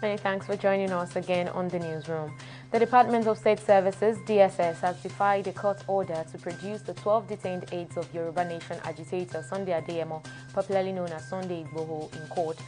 Many thanks for joining us again on the newsroom. The Department of State Services, DSS, has defied a court order to produce the 12 detained aides of Yoruba Nation agitator Sunday Adeyemo, popularly known as Sunday Igboho, in court.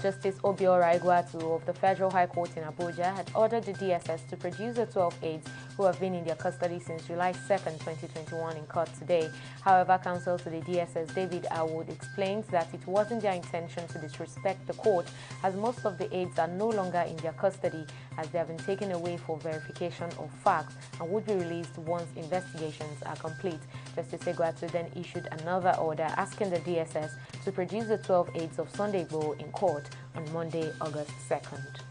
Justice Obiora Igwatu of the Federal High Court in Abuja had ordered the DSS to produce the 12 aides who have been in their custody since July 2, 2021 in court today. However, counsel to the DSS, David Awood, explains that it wasn't their intention to disrespect the court, as most of the aides are no longer in their custody, as they have been taken away for verification of facts and would be released once investigations are complete. Justice Igwatu then issued another order asking the DSS to produce the 12 aides of Sunday Igboho in court on Monday, August 2nd.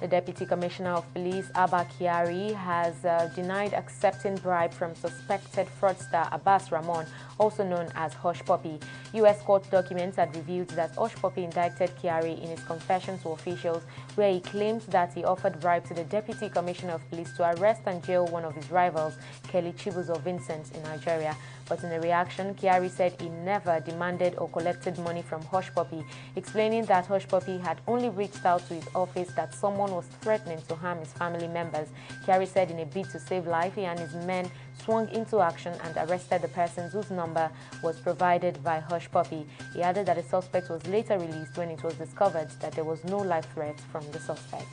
The Deputy Commissioner of Police, Abba Kyari, has denied accepting bribe from suspected fraudster Abbas Ramon, also known as Hush Puppy. U.S. court documents had revealed that Hush Puppy indicted Kyari in his confession to officials, where he claimed that he offered bribe to the Deputy Commissioner of Police to arrest and jail one of his rivals, Kelly Chibuzo Vincent, in Nigeria. But in a reaction, Kyari said he never demanded or collected money from Hush Puppy, explaining that Hush Puppy had only reached out to his office that someone was threatening to harm his family members. Kyari said in a bid to save life, he and his men swung into action and arrested the person whose number was provided by Hush Puppy. He added that the suspect was later released when it was discovered that there was no life threat from the suspect.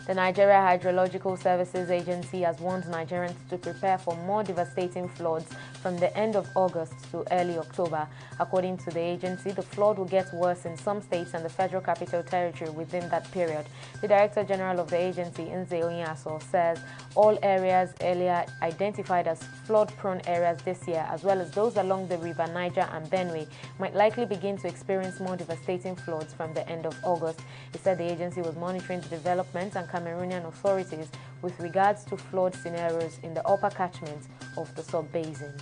The Nigerian Hydrological Services Agency has warned Nigerians to prepare for more devastating floods from the end of August to early October. According to the agency, the flood will get worse in some states and the Federal Capital Territory within that period. The Director General of the agency, Nze Onyaso, says all areas earlier identified as flood-prone areas this year, as well as those along the River Niger and Benue, might likely begin to experience more devastating floods from the end of August. He said the agency was monitoring the development and Cameroonian authorities with regards to flood scenarios in the upper catchment of the sub-basin.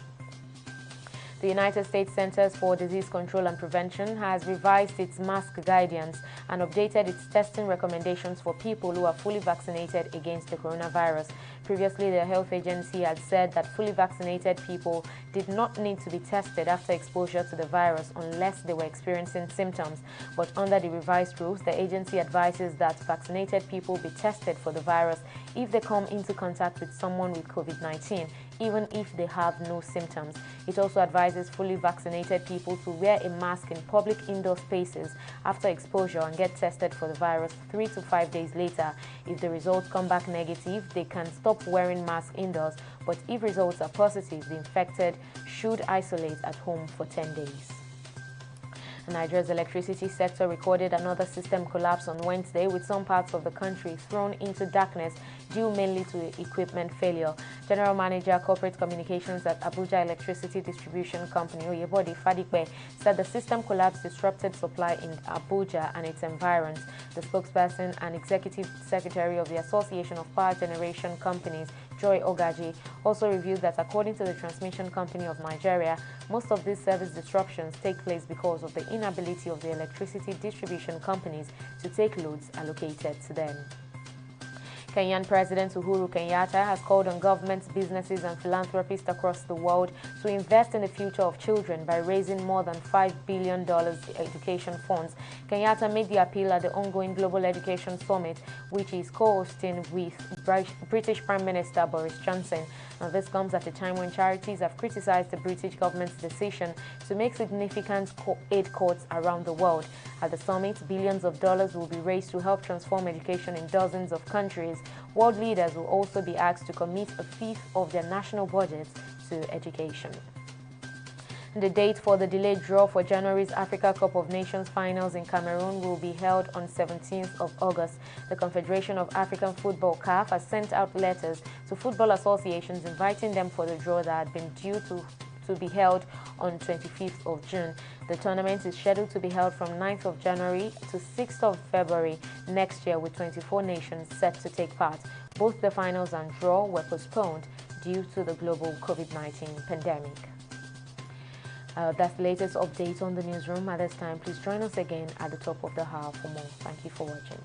The United States Centers for Disease Control and Prevention has revised its mask guidance and updated its testing recommendations for people who are fully vaccinated against the coronavirus. Previously, the health agency had said that fully vaccinated people did not need to be tested after exposure to the virus unless they were experiencing symptoms. But under the revised rules, the agency advises that vaccinated people be tested for the virus if they come into contact with someone with COVID-19, even if they have no symptoms. It also advises fully vaccinated people to wear a mask in public indoor spaces after exposure and get tested for the virus 3 to 5 days later. If the results come back negative, they can stop wearing masks indoors, but if results are positive, the infected should isolate at home for 10 days. Nigeria's electricity sector recorded another system collapse on Wednesday, with some parts of the country thrown into darkness due mainly to equipment failure. General Manager Corporate Communications at Abuja Electricity Distribution Company, Oyebode Fadipe, said the system collapse disrupted supply in Abuja and its environs. The spokesperson and executive secretary of the Association of Power Generation Companies, Joy Ogaji, also revealed that according to the Transmission Company of Nigeria, most of these service disruptions take place because of the inability of the electricity distribution companies to take loads allocated to them. Kenyan President Uhuru Kenyatta has called on governments, businesses and philanthropists across the world to invest in the future of children by raising more than $5 billion education funds. Kenyatta made the appeal at the ongoing Global Education Summit, which is co-hosting with British Prime Minister Boris Johnson. Now, this comes at a time when charities have criticized the British government's decision to make significant aid cuts around the world. At the summit, billions of dollars will be raised to help transform education in dozens of countries. World leaders will also be asked to commit a fifth of their national budgets to education. The date for the delayed draw for January's Africa Cup of Nations finals in Cameroon will be held on 17th of August. The Confederation of African Football (CAF) has sent out letters to football associations inviting them for the draw that had been due to be held on 25th of June. The tournament is scheduled to be held from 9th of January to 6th of February next year, with 24 nations set to take part. Both the finals and draw were postponed due to the global COVID-19 pandemic. That's the latest update on the newsroom. At this time, please join us again at the top of the hour for more. Thank you for watching.